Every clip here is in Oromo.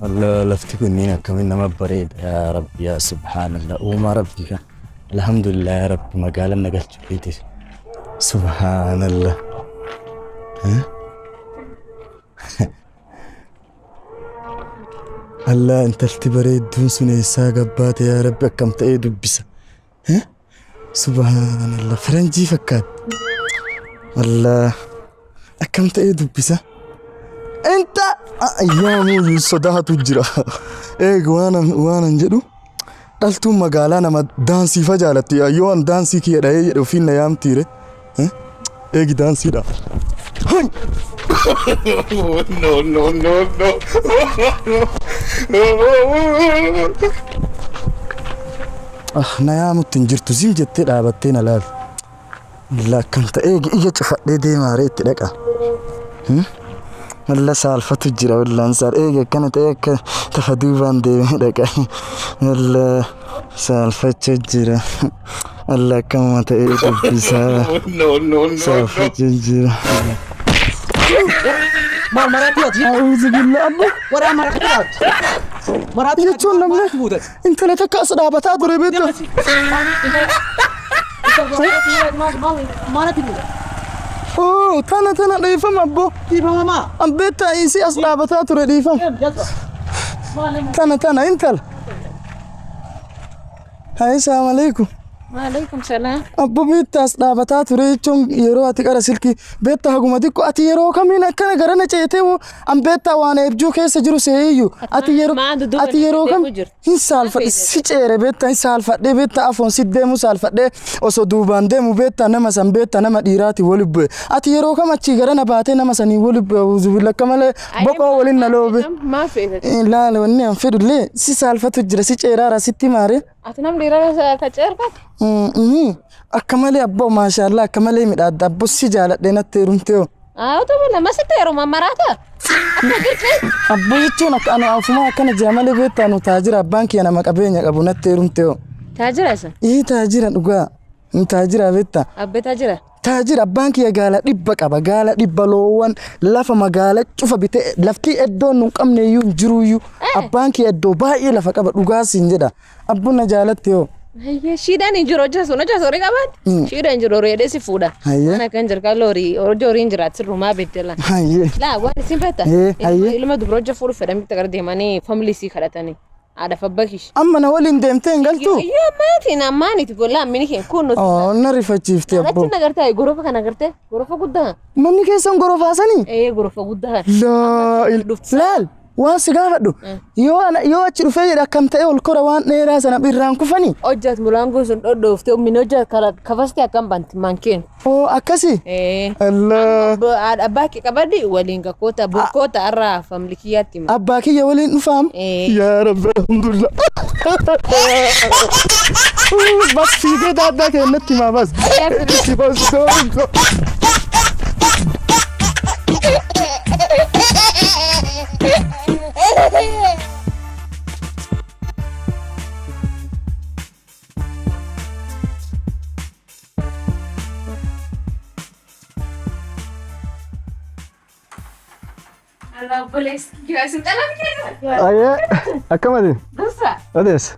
الله لفتكني كمان ما بريد يا رب يا سبحان الله وما ربك الحمد لله يا رب ما قال لنا قلت بيتي سبحان الله ها الله انت التبريد دون سنة ساقبات يا رب كم تأيدوا بس ها سبحان الله فرنجي فكات الله كم تأيدوا بس انت ايامو صداها تجرا ايه وانا نجدو قلتو مقالانا ما دانسي فجالتي ايوان دانسي كي يدعي وفينا يام تيري ها ايه دانسي دا هاي no no no no نيام تنجرتو زين جتي دابتين لا لا كنت ايه فدي دي ماريت دقا الله سالفة تجرا ولا انصار ايه كانت ايه تفدوبان دي دقا الله سالفة تجرا الله كم تأيد بيسا نو نو نو سالفة تجرا ما مراتيات أعوذ بالله أبو ورا مراتيات مراتيات شو نمنا أنت لا تكاس رابطات وربيت أوه تانا ريفم أبو ريفم ما أبيت إيسي أس رابطات وريفم تانا أنت هاي السلام عليكم وعليكم السلام أبو بيت أس رابطات وريتشون يروح تكرر سلكي بيت هجوماتيكو أتي يروح كمين كنا قرنا شيء أم بيت وانا يبجو كيس جرو سيئو أتي يروح كم إن سالفة سيجرة بيت إن سالفة ده بيت أفون سيد ديمو سالفة ده أصدوبان ديمو بيت أنا مثلا بيت أنا ما ديراتي ولب أتي يروح كم أتي قرنا باتنا مثلا ولب وزبلا كمال بقى ولنا لوب ما في لا لا وني أنفيد ليه سي سالفة تجري سيجرة راسيتي ماري أتنام ديرا كتيرك أكملي أبو ما شاء الله أكملي من أبو سجالة دينا تيرمتيو طبعا ما ستيرو ما مراتا أبو يتشونك أنا أفهم كان جمالي بيت أنا تاجر بانكي أنا مكابيني أبو نتيرمتيو تاجر أصلا إيه تاجر أدوغا تاجر بيتا أبي تاجر تاجر بانكي يا قالة دبك أبا قالة دبلوان لفا مقالة شوف بيت لفتي إدون نقم نيو جرويو أبانكي إدو باي لفا كابا دوغا سنجدا أبو نجالتيو هي شيدان يجرو جاسو نجاسو ريكابات شيدان يجرو ريدي سيفودا أنا كان جركا لوري أرجوري إنجرات سرما بيتلا لا وأنا سيمبتا لما دبرو جافور فرامي تقدر ماني فاميلي سي خلاتني ada fabakhish amma na walin demten galtu ya mati na mani tiko la mini ke kuno narifa chifte abbo ati nagarta gorofa kana garte gorofa gudda manni ke son gorofa sani gorofa gudda la lal waan sigafadhu yo achiru feeyda kamta ol kora waan neera sana birran kufani ojjat mulango sun dofte minojja kala kafasti akam bant manken akasi allah abaki kabadi walinga kota bukota arra famlikiyati abaki ya walin fam ya rab alhamdulillah bas fi keda da ke natti ma bas الله بوليس جالس انت لا ايه اكمل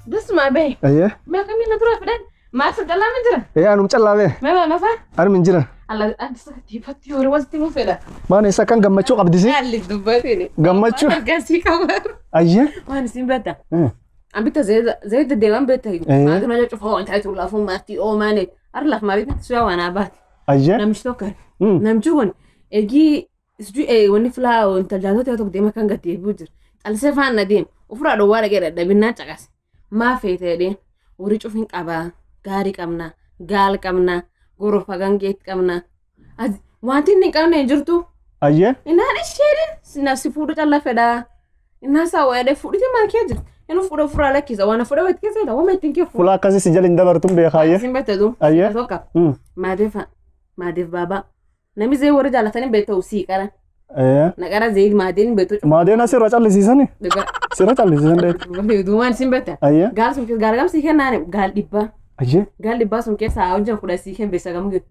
دس ما بي ايه ما كمين تروح فدان ما صدق لا من جرا ايه انا مچلاوي ما فا انا من جرا الله انت سكتي فتي وروستي مو فدا ما نسا كان غمچو قبدسي قال دبتني غمچو قاسي كبر ايه وانا سيمبتا ام بيتا زي الديوان بيتا ما ادري ما تشوفوا انت تقول افو ماتي او ماني ارلف ما بيت تسوا وانا بات ايه نمش توكر نمجون اجي سجي اي وني فلا وانت جاتو تقدي ما كان غتي بوجر السفان نديم وفرادو وارا غير دبنا تقاس ما فيتدين وريچو فين قبا غاري قمنا قال قمنا غروفا غانجيت قمنا وانتي نقامنا جرتو ايه انا الشيرين نفسي فودو تلا فدا الناس ويده فودي ما كيجر انو فودو فرا لك اذا وانا فودو ويت كذا وما تنكي فلا كاسي سجل اندبرتم بخايه سيمبتدو ايه توكا ما ديف بابا نمي زي ورجع لتاني بيتو سيكرا ايه نقرا زي ما بيتو ما سيرو چال سيساني سيرو چال سيسان دي دوان سيمبتا ايه قال سمك قال قام سيكن ناني قال ديبا ايه قال ديبا سمك ساوجن خدا سيكن بيسغم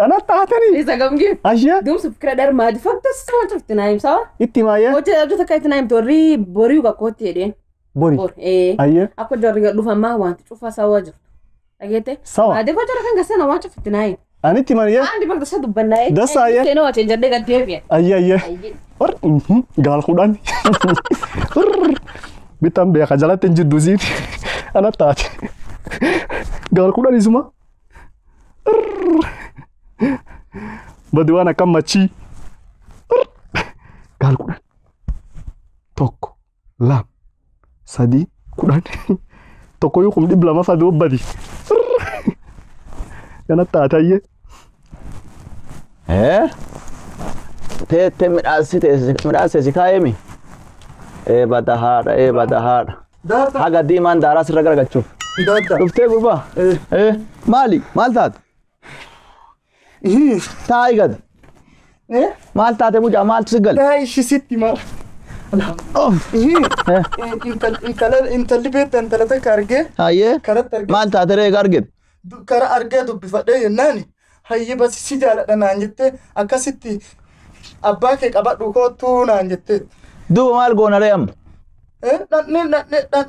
أنا تعتني إذا قام جيب أشياء دوم سفكرة دار ما دفعت السما شفت نايم سوا إتمايا وجه أجو تكايت نايم توري بوريو كوتي دين بوري بور إيه أيه أكو جري لوفا ما وانت شوفها سوا جر أجيته سوا هذا فجر كان قسنا ما شفت نايم أنا إتمايا عندي بقدر صدق بناي ده saya. كأنه وجه جدك الدنيا أيه أيه ور قال خدان بيتم بيا خجالات تنجد دوزين أنا تعتني قال خدان اسمه بدو أنا كم ماشي قال خدان توكو لام سادي خدان توكو يقوم دي بلا ما فادو بدي أنا تعتني te midhaasesi kaayemi badahaadha haga diimaan daaraa sirra garagachuuf dhuftee gurbaa maali maal taate taa'ii gad maal taate mucaa maaltu si gale تعيش ستي مال انت اللي بيت انت لا تكارجي hayyee كرت ارجي maal taate reega argite كر ارجي دب فدي ناني هي بس سيجال انا نجت اكستي اباك قبدو كوتو نانجت duuba maal goona ree amma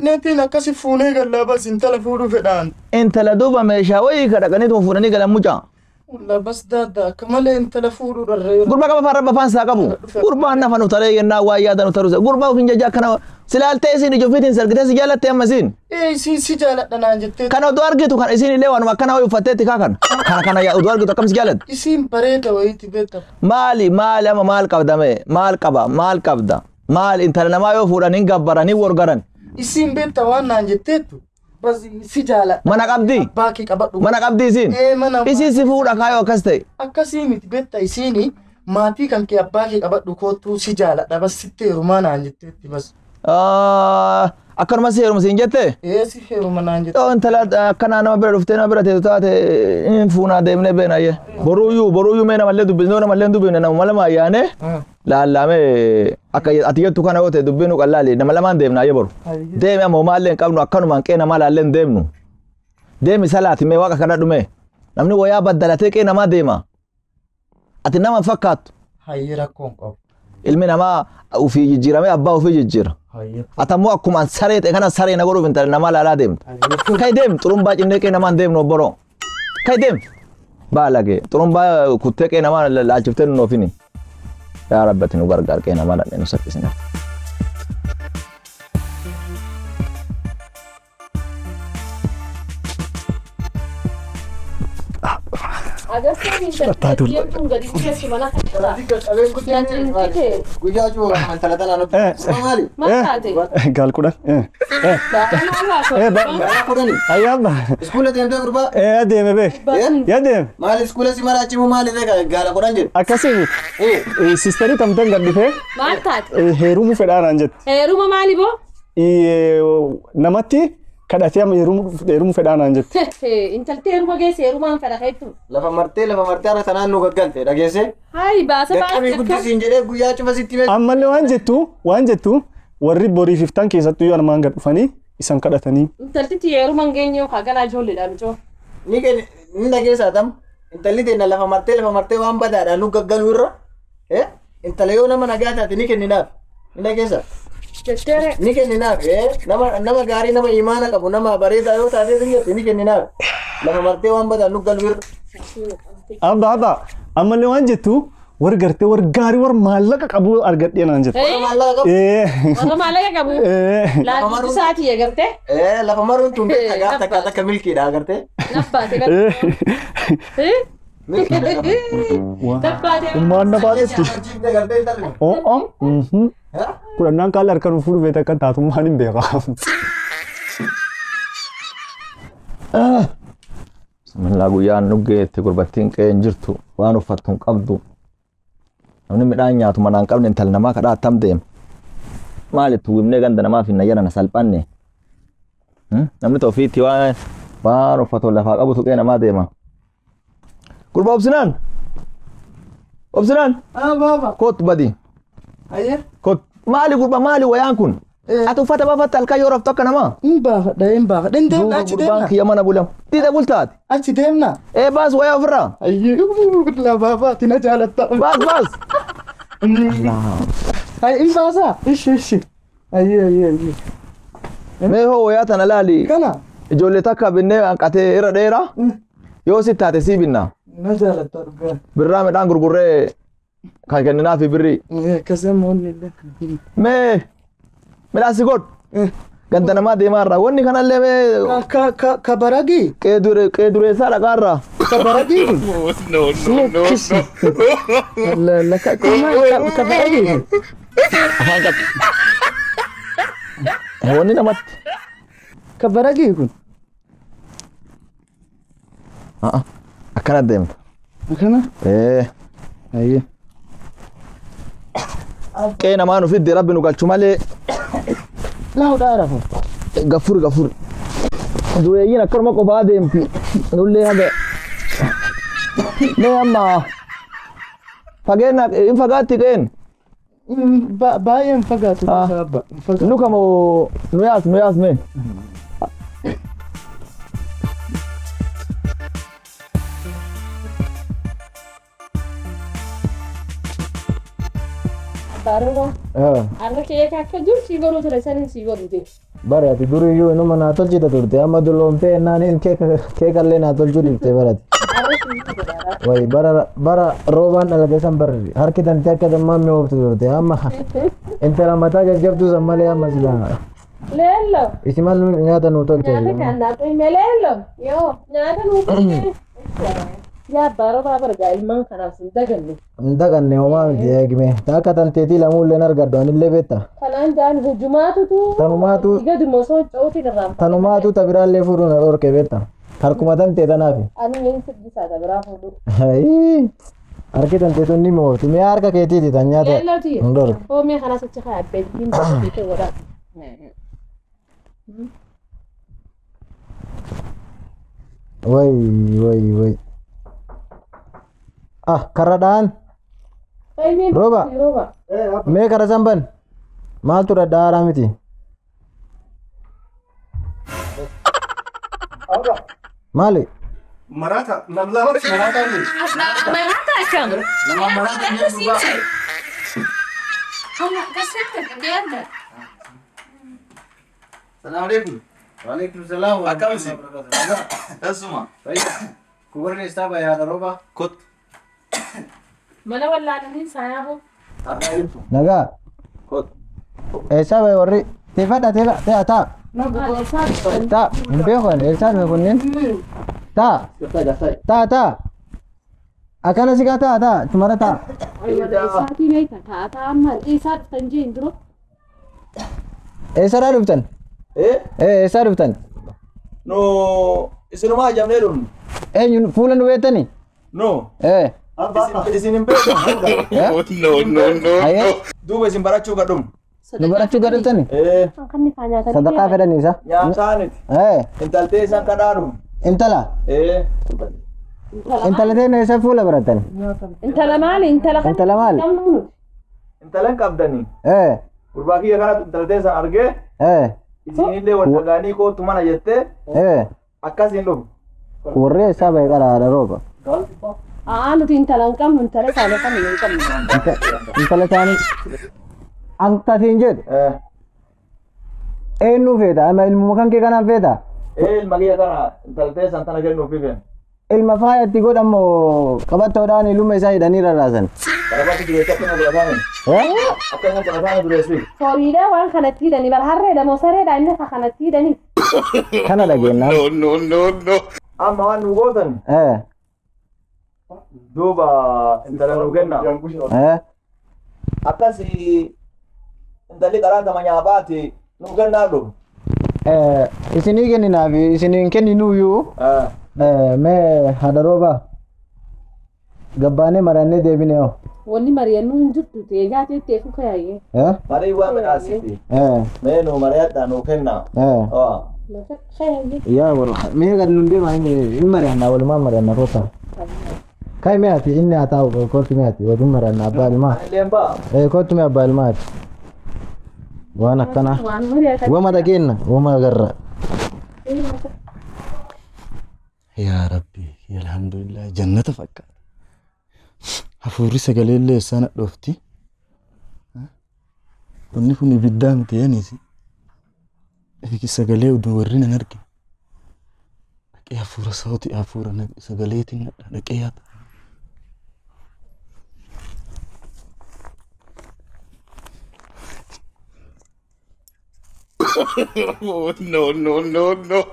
نتي نكسي فوني قال بس انت لا فودو فدان intala duuba meeshaa wayii ka dhaqaniituma fuudhanii galan mucaa والله بس دادا كمال انت لا فودو دري gurbaa qaba farra bafaan isaa qabu gurbaan nafan utaree yennaa waa yaadan utaruse gurbaa ufin jajaa kana silaaltee isin ijofiitiin sargitee si jaalattee amma isin اي سيجال انا نجت kana oduu argitu kan isin illee waanuma akkana wayi uffatteetti kaa kana yaa oduu argitu akkam si jaalatte اسم بريده ويتي بيت maali amma maal qabda mee maal qabda maal intala namaa yoo fuudhanii gabbaranii wargaran اسم بيت وانا نجت بس سيجال mana qabdi باكي قبدو mana qabdi isin ايه منا isin si fuudha kaayoo akkas ta'e akkasii miti beektaa isiini maatii kan kee abbaa kee qabadhu kootuu si jaaladha bas sitti heerumaa naan jetteetti bas akkanuma si heeruma siin jette si heeruma naan jette yoo intala akkanaa nama bira dhuftee nama bira teetu taate in fuunaa deemnee beenayye boruuyyuu mee namallee dubbisnoo namallee dubbifne nama lama ayyaane laallamee akka ati jettu kana yoo ta'e dubbinu qallaali nama lamaan deemnaayye boru deemi ammoo maallee hin qabnu akkanumaan qee namaa laallee hin deemnu deemi salaati mee waaqa kana dhume namni wayaa baddalatee qee namaa deema ati nama hin fakkaattu hayyee rakkoon qabu ilmi namaa ufii jijjiiramee abbaa ufii jijjiira hayyee atammoo akkuma saree ta'e kana saree na godhuuf intala namaa laalaa deemtu kai deem xurumbaa cinnee qee namaan deemnu obboroo kai deem baalage xurumbaa kuttee qee namaa laalchiftee nu oofini yaa rabbati nu gargaar qee namaa ladhee nu saffisine guyyaa cuura intala tanaa nuti maali gaal kudhan ayyaabba iskuula deemtee gurbaa adeeme bee yadeem maali iskuula si maraachimu maali gaala kudhan jedhu akkasii sisterii tamtan gaddifee maal taate heerumuu fedhaanaan jette heeruma maali boo namatti kadhatee amma heerumuu fedhaanaan jette intaltee heeruma geesse heerumaan fedha keettu lafa martee har'a tanaan nu gaggalte dhageesse hayi baasa qaqqabii guddisiin jedhee guyyaa cufa sitti beeku ammallee waan jettu warri borii fiftan keessattuu yoo armaan gad dhufanii isan kadhatanii intaltitti heerumaan geenye kaganaa ijoolleedhaan ijoo ni dhageessaa tam intalli teenna lafa martee waan badaadhaan nu gaggaluu irra intala yoo nama nagaa taate ni kenninaaf ni dhageessaa jetteere ni kenninaaf nama gaarii nama imaana qabu nama bareedaa yoo taate ni kenninaaf lafa martee waan badaan nu galuu irra abba ammallee waan jettu war gartee war gaarii war maallaqa qabu argadhee naan jettu warra maallaqa qabu laatii isaati agartee lafa maruun tun takka takka milkiidha agartee nabbaate gartee Ummaan na baatetti. Kudhannaan kaala harka nuuf dhufee takka taatummaan hin beekamu. Samallaa guyyaan dhuggeetti gurbattiin qe'een jirtu waan uffattu hin qabdu. Namni midhaan nyaatu manaan qabne intala namaa kadhaa attam deema. Maalitti wibnee ganda namaaf hin nayyana na salphanne. Namni ta'ufiitti waan uffatu lafaa qabu tuqee namaa deema. Gurba obsinaan. Obsinaan. Baba. Kot badi. Ayer. Kot maali gurba maali wayaan kun. ati uffata baafatte halkan yoo raftu akka namaa hin baafadha hin deemna achi gurbaan deemna kiyya mana bulam dida bultaati achi deemna baas wayaa ofirraa ayyee labaabaati na jaalatta baas hin baasaa ishi ayyee mee hoo wayaa tana laali kana ijoollee takka binnee hanqatee irra dheeraa yoo si taate sii binna na jaalatta dhugaa birraa midhaan gurgurree kan kenninaa fi birrii akkasamoonni illee mee midhaan si godhu ganda namaa deemaa irraa wanni kanallee mee ka baragii qeedureessaa dhaqaarraa ka baragii kun ka baragii kun afaan qabu wanni namatti ka baragii kun akkana deemta akkana ayyee qee namaa nu fidde rabbi nu galchu malee laawudhaa rafu gafur dureeyyiin akkanuma qophaa deemti nullee haga mee amma fageenya hin fagaatti qeen baay'een fagaatu nu kamo nu yaas mee Baruga. Arra kee akka jiru si godhu ture sanin si godhu te. Barati duriyyuu inuma naa tolchita turte amma dulloomtee naaniin keekallee naa tolchuu dhifte barati. Arra si godha. Wayi bara roobaan dhalate san barri harki tanti akka dammaan mi'ooftu turte amma intala mataa jajjabduu san malee amma silaa. Leello. Isi mal nyaata nuu tolche. Nyaata kan naa tuime leello. Yoo nyaata nuu tolche. Yaa baroba barga ilmaan kanaaf sin daganne. Daganne homaa miti eegime. Akka tanteetii lamuulleen argaddu anillee beekta. Kanaan jaan hujumaatutu. Tanumaatu. Gadi mosoo cawti garraan. Tanumaatu tabiraallee fuudhuu na dhorke beekta. Harkuma tantee tanaafi. Ani yin sibbisaa tabiraa fuudhu. Harki tantee tun ni mooti. Mee harka keetiiti tan nyaata. Leelloti. Hin dhorke. Oomii kana sochi kaa beekiin tokko godha. Way. Karadaan. Roba. Mee kara samban. Maaltu dhadhaaraa miti. Maali? Marata, namlama marata ni. Marata kam. Marata ni juga. Kamu kasih dia ada. Assalamualaikum. Waalaikumsalam. Akam sih. Tasuma. Baik. Kubar ni istaba ya roba. Kot. Mana wallahi saya ho. Naga. Kot. Esa bay warri. Tefada ta. Ta. Mbe ko ne esa me kunin. Ta. Ta. Akana siga ta. Tumara ta. Esa ki nahi ta amma esa tanji indro. Esa ra duftan. Esa duftan. no isinuma jamne dun Nyun fulan wetani. no isin hin beektan No. Aye. duuba isin barachuu gadhum Nu barachu gadatani. Kan ni fanya tadi. Sadaqah fedani isa. nyaataaniti intaltee isan kadhaadhum Intala. Intala tene isa fula baratan. Intala mali, intala kan. Intala mal. intalan qabdanii Eh. gurbaa kiyya kanatu intaltee isan argee isinillee waldagaanii kootu mana jettee akkasiin dhufu Warre isa bay qara roba. Nuti intala kam, intala sana kan ni kam. Intala tani. Angta sinjet. Nu feda, ama ilmu kan ke kana feda. ilma kiyya kana intaltee isan tana kennuuf fifen Ilma faya ti godamo kabato dan ilume sai dani rarasan. karabati dureessa akkana godhataame akkana godhataame dureessi Florida wan kanatti dani bar harre da mosare da inda kanatti dani. Kana da genna. No. amma waan nu gootan duuba intala nu kenna akkasi intalli qaraatama nyaabaati nu kennaa dhufu Isini kenina fi isini keninu yu. Me hadaroba. Gabbane marane debine o. Wani mariyannu juttu te gaate te ku kayaye. marii waan midhaasiti mee nu mari'adha nu kenna Maka kayaye. Ya waro. Me ga nunde ma in marana wal ma marana rota. Kai me ati inni ata ko tu me ati wadu marana bal ma. illeen ba'a Ko tu me bal ma. وانا كنا waan marii akka وما دقينا وما قرر يا ربي يا الحمد لله جنة فكر حفوري سقلي اللي سنة دوفتي وني كوني بدام تيانيسي هيك سقلي ودورينا نركي لكي حفورة صوتي حفورة سقليتي لكي Oh, no.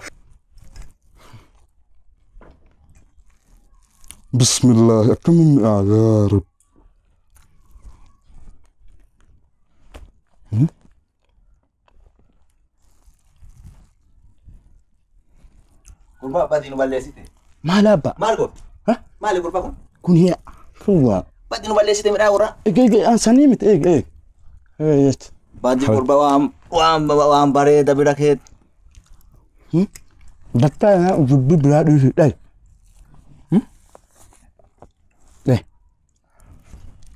بسم الله كم من يا رب Kurba badinu balleessite. ما لا با Maal godhu? ها Maali kurba kun? كن هي هو Badinu balleessite midhaa warra. ايه انا سنيمت ايه يت Badii kurba waan bareeda bira keet. دكتا انا وجبي بلا دي داي ايه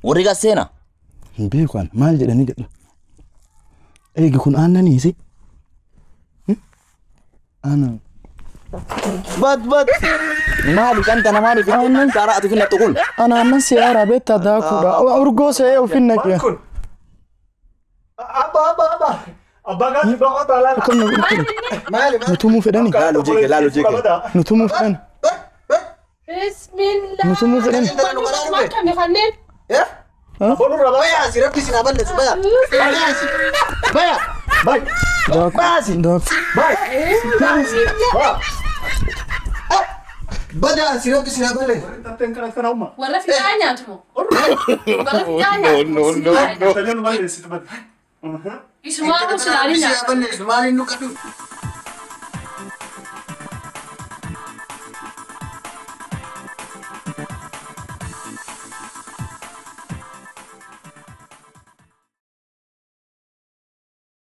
Warri gasseena. بيكون مال جدني قال ايه يكون انا نيسي انا Bad. Maali kan tana maali kan taaraatu finna tuqul. انا من سيارة بيت داكو ارغوس ايه وفينك يا Abba kan bako taala. مالي نتومو فداني Laalu jike. نتومو فداني bismillah نتومو فداني ma kan khanneen ايه Bolu raba. بيا سي ربي سنا بلس بيا بيا Bye. داك بدا سي ربي سنا بلس Taten kana uma. warra fitaa nyaatu moo warra Oh, fitaa no. Tajan mali situ bad. isumaa kun silaalii nyaatu بلس مالي نكتو